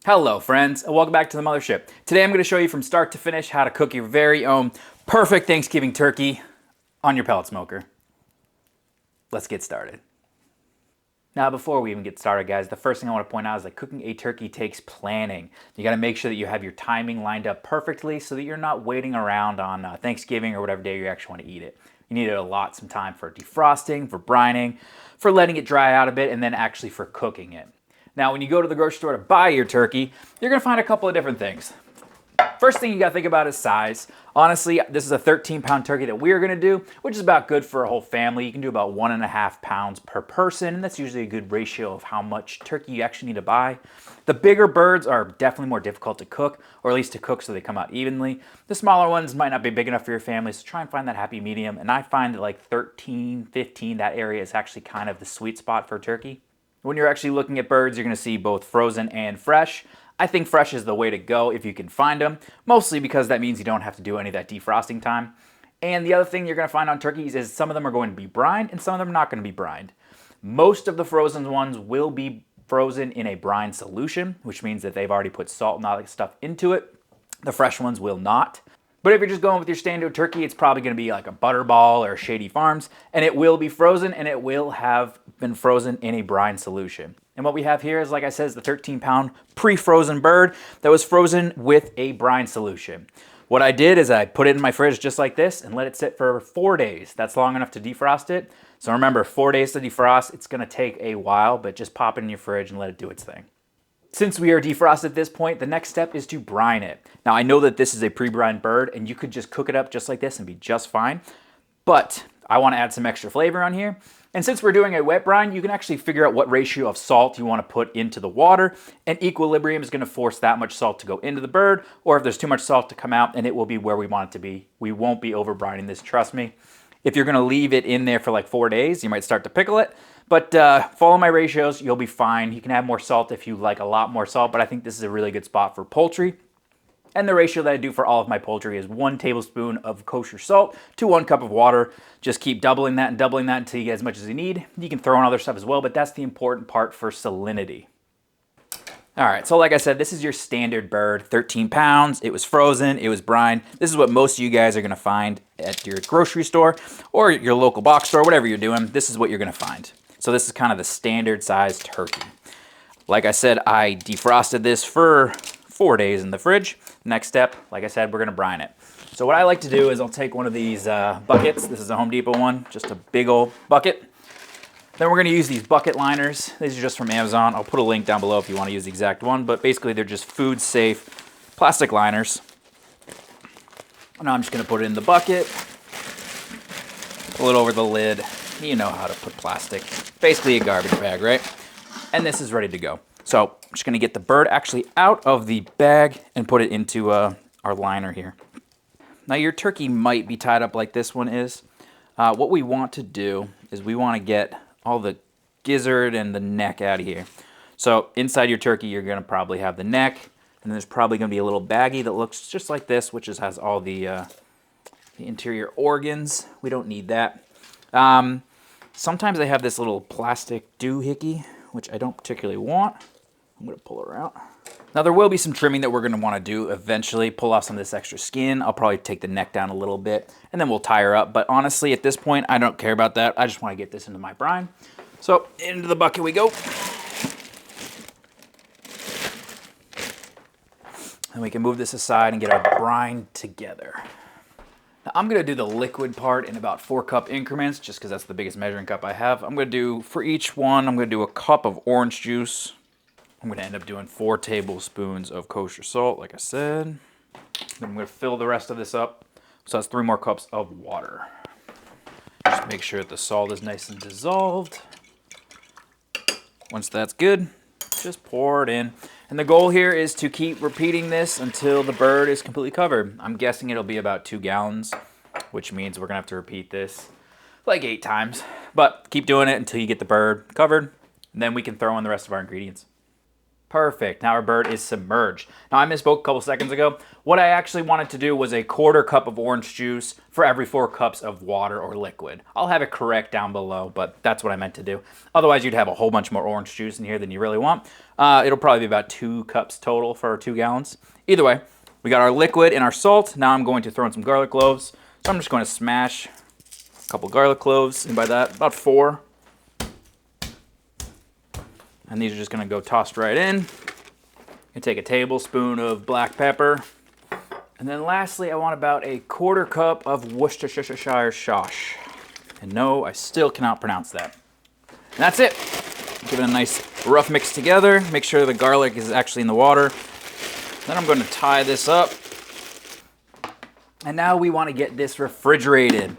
Hello friends, and welcome back to the Mothership. Today I'm going to show you from start to finish how to cook your very own perfect Thanksgiving turkey on your pellet smoker. Let's get started. Now before we even get started guys, the first thing I want to point out is that cooking a turkey takes planning. You got to make sure that you have your timing lined up perfectly so that you're not waiting around on Thanksgiving or whatever day you actually want to eat it. You need to allot some time for defrosting, for brining, for letting it dry out a bit, and then actually for cooking it. Now, when you go to the grocery store to buy your turkey, you're gonna find a couple of different things. First thing you gotta think about is size. Honestly, this is a 13-pound turkey that we're gonna do, which is about good for a whole family. You can do about 1.5 pounds per person, and that's usually a good ratio of how much turkey you actually need to buy. The bigger birds are definitely more difficult to cook, or at least to cook so they come out evenly. The smaller ones might not be big enough for your family, so try and find that happy medium. And I find that like 13, 15, that area is actually kind of the sweet spot for turkey. When you're actually looking at birds, you're going to see both frozen and fresh. I think fresh is the way to go if you can find them, mostly because that means you don't have to do any of that defrosting time. And the other thing you're going to find on turkeys is some of them are going to be brined and some of them are not going to be brined. Most of the frozen ones will be frozen in a brine solution, which means that they've already put salt and all that stuff into it. The fresh ones will not. But if you're just going with your standard turkey, it's probably going to be like a Butterball or Shady Farms, and it will be frozen, and it will have been frozen in a brine solution. And what we have here is, like I said, is the 13-pound pre-frozen bird that was frozen with a brine solution. What I did is I put it in my fridge just like this and let it sit for 4 days. That's long enough to defrost it. So remember, 4 days to defrost. It's going to take a while, but just pop it in your fridge and let it do its thing. Since we are defrosted at this point, the next step is to brine it. Now I know that this is a pre-brined bird and you could just cook it up just like this and be just fine, but I want to add some extra flavor on here. And since we're doing a wet brine, you can actually figure out what ratio of salt you want to put into the water, and equilibrium is going to force that much salt to go into the bird, or if there's too much salt to come out, and it will be where we want it to be. We won't be over brining this, trust me. If you're going to leave it in there for like 4 days, you might start to pickle it. But follow my ratios, you'll be fine. You can add more salt if you like a lot more salt, but I think this is a really good spot for poultry. And the ratio that I do for all of my poultry is 1 tablespoon of kosher salt to 1 cup of water. Just keep doubling that and doubling that until you get as much as you need. You can throw in other stuff as well, but that's the important part for salinity. All right, so like I said, this is your standard bird, 13 pounds. It was frozen, it was brined. This is what most of you guys are gonna find at your grocery store or your local box store, whatever you're doing. This is what you're gonna find. So this is kind of the standard size turkey. Like I said, I defrosted this for 4 days in the fridge. Next step, like I said, we're gonna brine it. So what I like to do is I'll take one of these buckets. This is a Home Depot one, just a big old bucket. Then we're gonna use these bucket liners. These are just from Amazon. I'll put a link down below if you wanna use the exact one, but basically they're just food safe plastic liners. Now I'm just gonna put it in the bucket, pull it over the lid. You know how to put plastic. Basically a garbage bag, right? And this is ready to go. So I'm just gonna get the bird actually out of the bag and put it into our liner here. Now your turkey might be tied up like this one is. What we want to do is we wanna get all the gizzard and the neck out of here. So inside your turkey, you're gonna probably have the neck, and there's probably gonna be a little baggie that looks just like this, which has all the interior organs. We don't need that. Sometimes they have this little plastic doohickey, which I don't particularly want. I'm gonna pull her out. Now there will be some trimming that we're gonna wanna do eventually, pull off some of this extra skin. I'll probably take the neck down a little bit and then we'll tie her up. But honestly, at this point, I don't care about that. I just wanna get this into my brine. So into the bucket we go. And we can move this aside and get our brine together. Now I'm gonna do the liquid part in about 4-cup increments, just because that's the biggest measuring cup I have. I'm gonna do, for each one, I'm gonna do a cup of orange juice. I'm gonna end up doing 4 tablespoons of kosher salt, like I said. Then I'm gonna fill the rest of this up. So that's 3 more cups of water. Just make sure that the salt is nice and dissolved. Once that's good, just pour it in. And the goal here is to keep repeating this until the bird is completely covered. I'm guessing it'll be about 2 gallons, which means we're gonna have to repeat this like 8 times. But keep doing it until you get the bird covered, and then we can throw in the rest of our ingredients. Perfect. Now our bird is submerged. Now I misspoke a couple seconds ago. What I actually wanted to do was a 1/4 cup of orange juice for every 4 cups of water or liquid. I'll have it correct down below, but that's what I meant to do. Otherwise you'd have a whole bunch more orange juice in here than you really want. It'll probably be about 2 cups total for 2 gallons. Either way, we got our liquid and our salt. Now I'm going to throw in some garlic cloves. So I'm just going to smash a couple garlic cloves, and by that, about 4. And these are just going to go tossed right in. You take a tablespoon of black pepper. And then lastly, I want about a 1/4 cup of Worcestershire sauce. And no, I still cannot pronounce that. And that's it. Give it a nice rough mix together. Make sure the garlic is actually in the water. Then I'm going to tie this up. And now we want to get this refrigerated.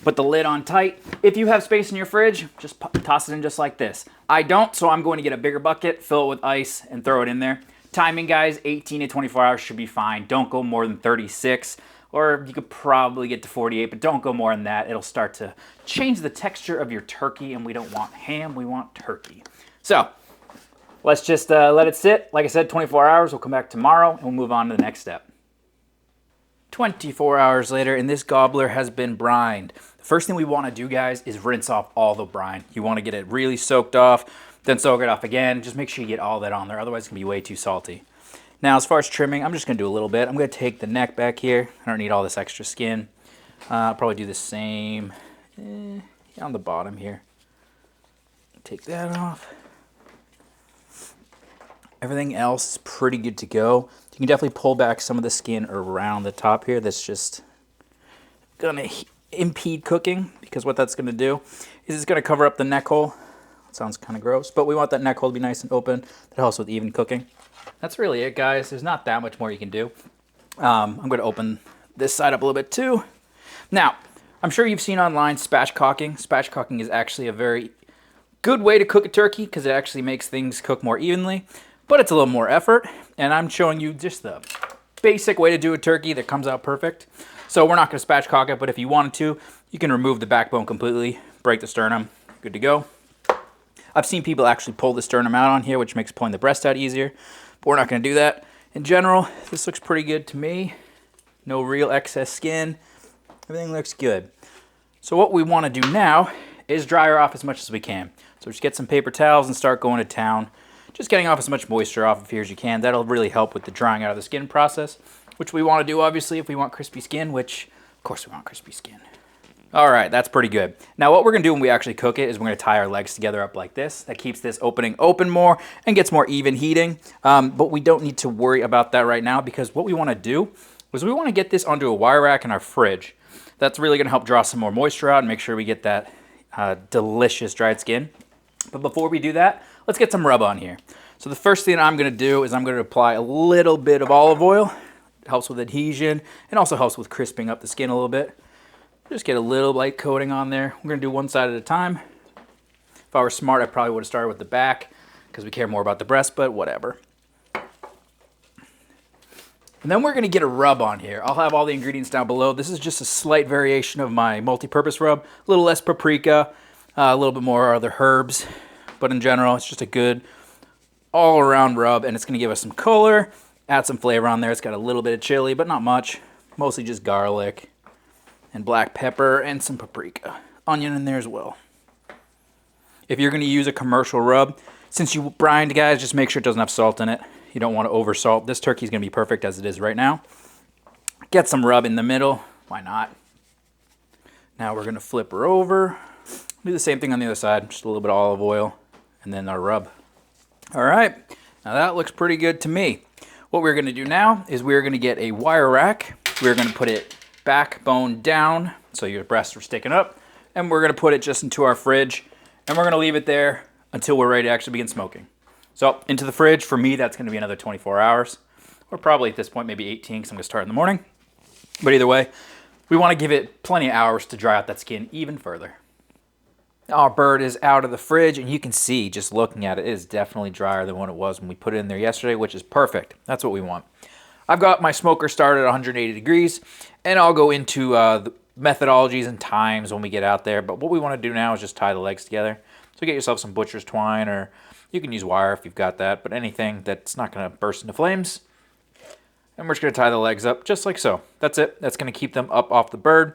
Put the lid on tight. If you have space in your fridge, just toss it in just like this. I don't, so I'm going to get a bigger bucket, fill it with ice, and throw it in there. Timing, guys, 18 to 24 hours should be fine. Don't go more than 36, or you could probably get to 48, but don't go more than that. It'll start to change the texture of your turkey, and we don't want ham, we want turkey. So, let's just let it sit. Like I said, 24 hours. We'll come back tomorrow, and we'll move on to the next step. 24 hours later, and this gobbler has been brined. The first thing we want to do, guys, is rinse off all the brine. You want to get it really soaked off, then soak it off again. Just make sure you get all that on there, otherwise it's going to be way too salty. Now, as far as trimming, I'm just going to do a little bit. I'm going to take the neck back here. I don't need all this extra skin. I'll probably do the same on the bottom here. Take that off. Everything else is pretty good to go. You can definitely pull back some of the skin around the top here. That's just going to impede cooking, because what that's going to do is it's going to cover up the neck hole. It sounds kind of gross, but we want that neck hole to be nice and open. That helps with even cooking. That's really it, guys. There's not that much more you can do. I'm going to open this side up a little bit too. Now, I'm sure you've seen online spatchcocking. Spatchcocking is actually a very good way to cook a turkey because it actually makes things cook more evenly, but it's a little more effort, and I'm showing you just the basic way to do a turkey that comes out perfect. So we're not going to spatchcock it, but if you wanted to, you can remove the backbone completely, break the sternum, good to go. I've seen people actually pull the sternum out on here, which makes pulling the breast out easier, but we're not going to do that. In general, this looks pretty good to me. No real excess skin. Everything looks good. So what we want to do now is dry her off as much as we can. So just get some paper towels and start going to town. Just getting off as much moisture off of here as you can. That'll really help with the drying out of the skin process, which we want to do, obviously, if we want crispy skin, which, of course, we want crispy skin. All right, that's pretty good. Now, what we're going to do when we actually cook it is we're going to tie our legs together up like this. That keeps this opening open more and gets more even heating. But we don't need to worry about that right now, because what we want to do is we want to get this onto a wire rack in our fridge. That's really going to help draw some more moisture out and make sure we get that delicious dried skin. But before we do that, let's get some rub on here. So the first thing I'm going to do is I'm going to apply a little bit of olive oil. It helps with adhesion and also helps with crisping up the skin a little bit. Just get a little light coating on there. We're going to do one side at a time. If I were smart, I probably would have started with the back because we care more about the breast, but whatever. And then we're going to get a rub on here. I'll have all the ingredients down below. This is just a slight variation of my multi-purpose rub. A little less paprika, a little bit more other herbs. But in general, it's just a good all-around rub, and it's going to give us some color, add some flavor on there. It's got a little bit of chili, but not much. Mostly just garlic and black pepper and some paprika. Onion in there as well. If you're going to use a commercial rub, since you brined, guys, just make sure it doesn't have salt in it. You don't want to over salt. This turkey is going to be perfect as it is right now. Get some rub in the middle. Why not? Now we're going to flip her over. Do the same thing on the other side. Just a little bit of olive oil and then our rub. All right. Now that looks pretty good to me. What we're going to do now is we're going to get a wire rack. We're going to put it backbone down so your breasts are sticking up. And we're going to put it just into our fridge. And we're going to leave it there until we're ready to actually begin smoking. So into the fridge, for me, that's going to be another 24 hours. Or probably at this point, maybe 18, because I'm going to start in the morning. But either way, we want to give it plenty of hours to dry out that skin even further. Our bird is out of the fridge, and you can see, just looking at it, it is definitely drier than what it was when we put it in there yesterday, which is perfect. That's what we want. I've got my smoker started at 180 degrees, and I'll go into the methodologies and times when we get out there. But what we want to do now is just tie the legs together. So get yourself some butcher's twine or You can use wire if you've got that, but anything that's not going to burst into flames. And we're just going to tie the legs up just like so. That's it. That's going to keep them up off the bird.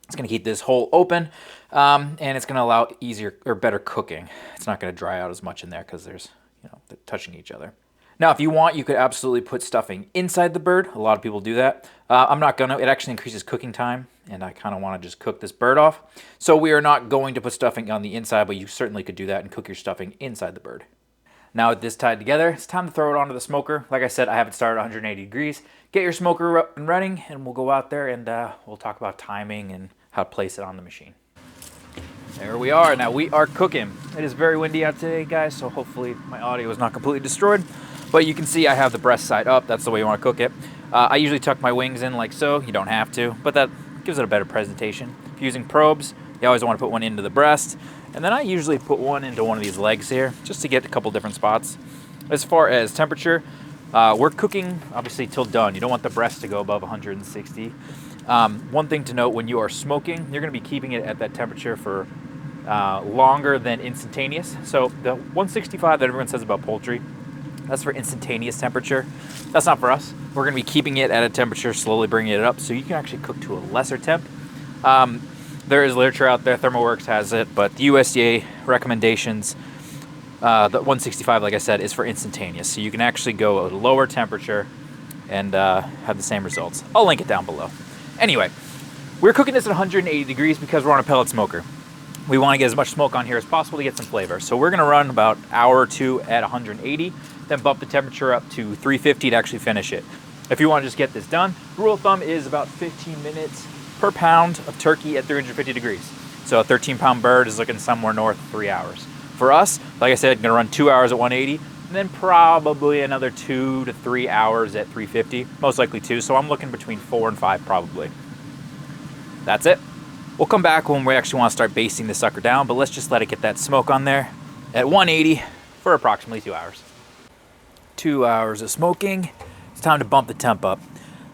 It's going to keep this hole open, and it's going to allow easier or better cooking. It's not going to dry out as much in there because there's, you know, they're touching each other. Now, if you want, you could absolutely put stuffing inside the bird. A lot of people do that. I'm not going to. It actually increases cooking time, and I kind of want to just cook this bird off. So we are not going to put stuffing on the inside, but you certainly could do that and cook your stuffing inside the bird. Now with this tied together, it's time to throw it onto the smoker. Like I said, I have it started at 180 degrees. Get your smoker up and running, and we'll go out there and we'll talk about timing and how to place it on the machine. There we are. Now we are cooking. It is very windy out today, guys, so hopefully my audio is not completely destroyed. But you can see I have the breast side up. That's the way you want to cook it. I usually tuck my wings in like so. You don't have to, but that gives it a better presentation. If you're using probes, you always want to put one into the breast. And then I usually put one into one of these legs here, just to get a couple different spots. As far as temperature, we're cooking, obviously, till done. You don't want the breast to go above 160. One thing to note, when you are smoking, you're going to be keeping it at that temperature for longer than instantaneous. So the 165 that everyone says about poultry, that's for instantaneous temperature. That's not for us. We're going to be keeping it at a temperature, slowly bringing it up, so you can actually cook to a lesser temp. There is literature out there, ThermoWorks has it, but the USDA recommendations, the 165, like I said, is for instantaneous. So you can actually go at a lower temperature and have the same results. I'll link it down below. Anyway, we're cooking this at 180 degrees because we're on a pellet smoker. We want to get as much smoke on here as possible to get some flavor. So we're going to run about an hour or two at 180, then bump the temperature up to 350 to actually finish it. If you want to just get this done, rule of thumb is about 15 minutes per pound of turkey at 350 degrees. So a 13-pound bird is looking somewhere north of 3 hours. For us, like I said, going to run 2 hours at 180, and then probably another 2 to 3 hours at 350, most likely 2. So I'm looking between 4 and 5 probably. That's it. We'll come back when we actually want to start basting this sucker down, but let's just let it get that smoke on there at 180 for approximately 2 hours. 2 hours of smoking. It's time to bump the temp up.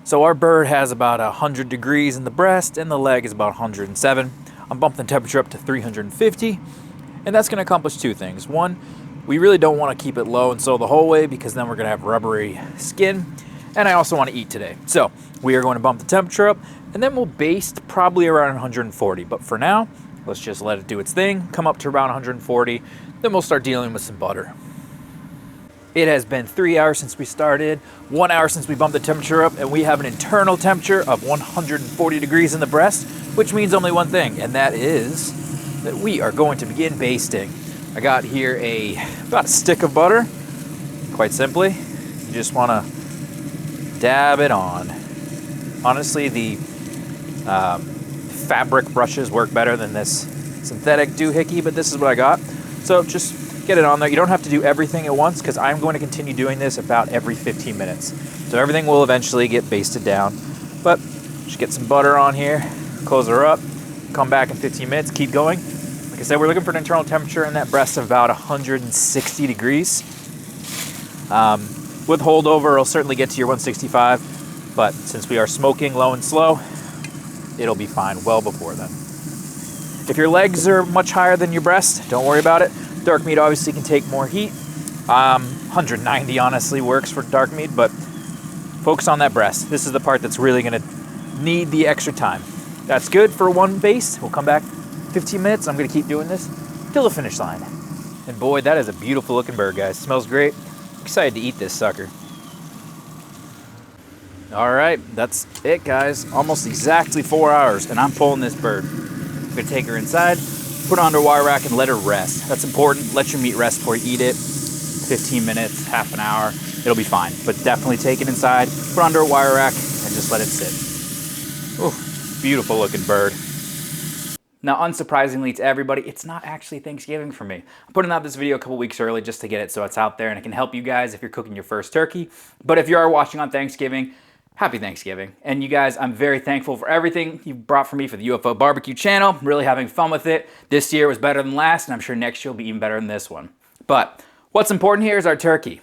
So our bird has about 100 degrees in the breast and the leg is about 107. I'm bumping the temperature up to 350, and that's going to accomplish two things. One, we really don't want to keep it low and slow the whole way because then we're going to have rubbery skin, and I also want to eat today. So we are going to bump the temperature up, and then we'll baste probably around 140. But for now, let's just let it do its thing, come up to around 140, then we'll start dealing with some butter. It has been 3 hours since we started, 1 hour since we bumped the temperature up, and we have an internal temperature of 140 degrees in the breast, which means only one thing, and that is that we are going to begin basting. I got here about a stick of butter. Quite simply, you just want to dab it on. Honestly, the fabric brushes work better than this synthetic doohickey, but this is what I got. So just get it on there. You don't have to do everything at once because I'm going to continue doing this about every 15 minutes. So everything will eventually get basted down. But just get some butter on here, close her up, come back in 15 minutes, keep going. Like I said, we're looking for an internal temperature in that breast of about 160 degrees. With holdover, it'll certainly get to your 165, but since we are smoking low and slow, it'll be fine well before then. If your legs are much higher than your breast, don't worry about it. Dark meat obviously can take more heat. 190 honestly works for dark meat, but focus on that breast. This is the part that's really going to need the extra time. That's good for one baste. We'll come back 15 minutes. I'm going to keep doing this till the finish line. And boy, that is a beautiful looking bird, guys. Smells great. I'm excited to eat this sucker. All right, that's it, guys. Almost exactly 4 hours, and I'm pulling this bird. I'm going to take her inside, put her under a wire rack, and let her rest. That's important. Let your meat rest before you eat it. 15 minutes, half an hour, it'll be fine. But definitely take it inside, put it under a wire rack, and just let it sit. Ooh, beautiful looking bird. Now, unsurprisingly to everybody, it's not actually Thanksgiving for me. I'm putting out this video a couple weeks early just to get it so it's out there and it can help you guys if you're cooking your first turkey. But if you are watching on Thanksgiving, happy Thanksgiving. And you guys, I'm very thankful for everything you brought for me for the UFOBBQ channel. I'm really having fun with it. This year was better than last, and I'm sure next year will be even better than this one. But what's important here is our turkey.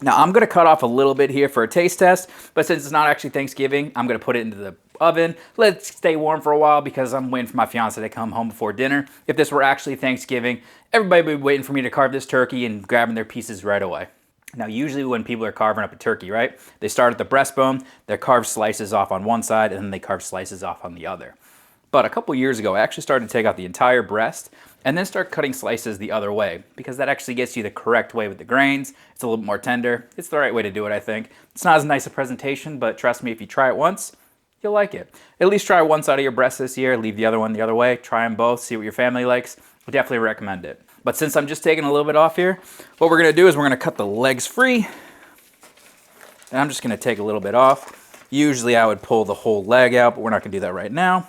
Now, I'm going to cut off a little bit here for a taste test, but since it's not actually Thanksgiving, I'm going to put it into the oven. Let it stay warm for a while because I'm waiting for my fiance to come home before dinner. If this were actually Thanksgiving, everybody would be waiting for me to carve this turkey and grabbing their pieces right away. Now, usually when people are carving up a turkey, right, they start at the breastbone, they carve slices off on one side, and then they carve slices off on the other. But a couple years ago, I actually started to take out the entire breast and then start cutting slices the other way because that actually gets you the correct way with the grains. It's a little bit more tender. It's the right way to do it, I think. It's not as nice a presentation, but trust me, if you try it once, you'll like it. At least try one side of your breast this year, leave the other one the other way, try them both, see what your family likes. I definitely recommend it. But since I'm just taking a little bit off here, what we're gonna do is we're gonna cut the legs free. And I'm just gonna take a little bit off. Usually I would pull the whole leg out, but we're not gonna do that right now.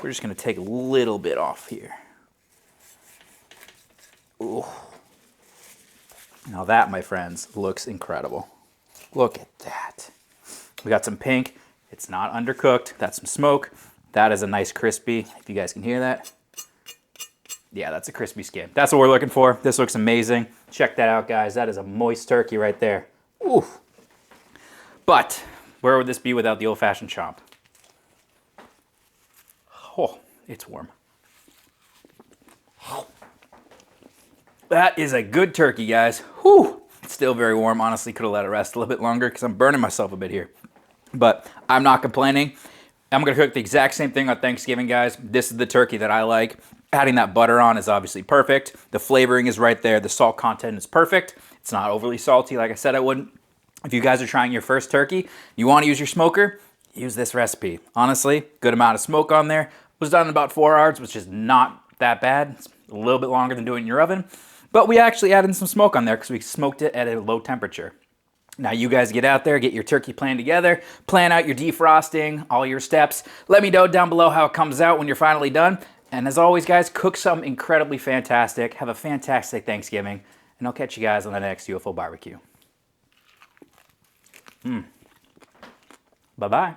We're just gonna take a little bit off here. Ooh. Now that, my friends, looks incredible. Look at that. We got some pink. It's not undercooked. That's some smoke. That is a nice crispy, if you guys can hear that. Yeah, that's a crispy skin. That's what we're looking for. This looks amazing. Check that out, guys. That is a moist turkey right there. Ooh. But where would this be without the old-fashioned chomp? Oh, it's warm. That is a good turkey, guys. Whew. It's still very warm. Honestly, could have let it rest a little bit longer because I'm burning myself a bit here. But I'm not complaining. I'm going to cook the exact same thing on Thanksgiving, guys. This is the turkey that I like. Adding that butter on is obviously perfect. The flavoring is right there. The salt content is perfect. It's not overly salty, like I said I wouldn't. If you guys are trying your first turkey, you want to use your smoker, use this recipe. Honestly, good amount of smoke on there. It was done in about 4 hours, which is not that bad. It's a little bit longer than doing it in your oven. But we actually added some smoke on there because we smoked it at a low temperature. Now you guys get out there, get your turkey plan together, plan out your defrosting, all your steps. Let me know down below how it comes out when you're finally done. And as always, guys, cook something incredibly fantastic. Have a fantastic Thanksgiving. And I'll catch you guys on the next UFO barbecue. Bye-bye.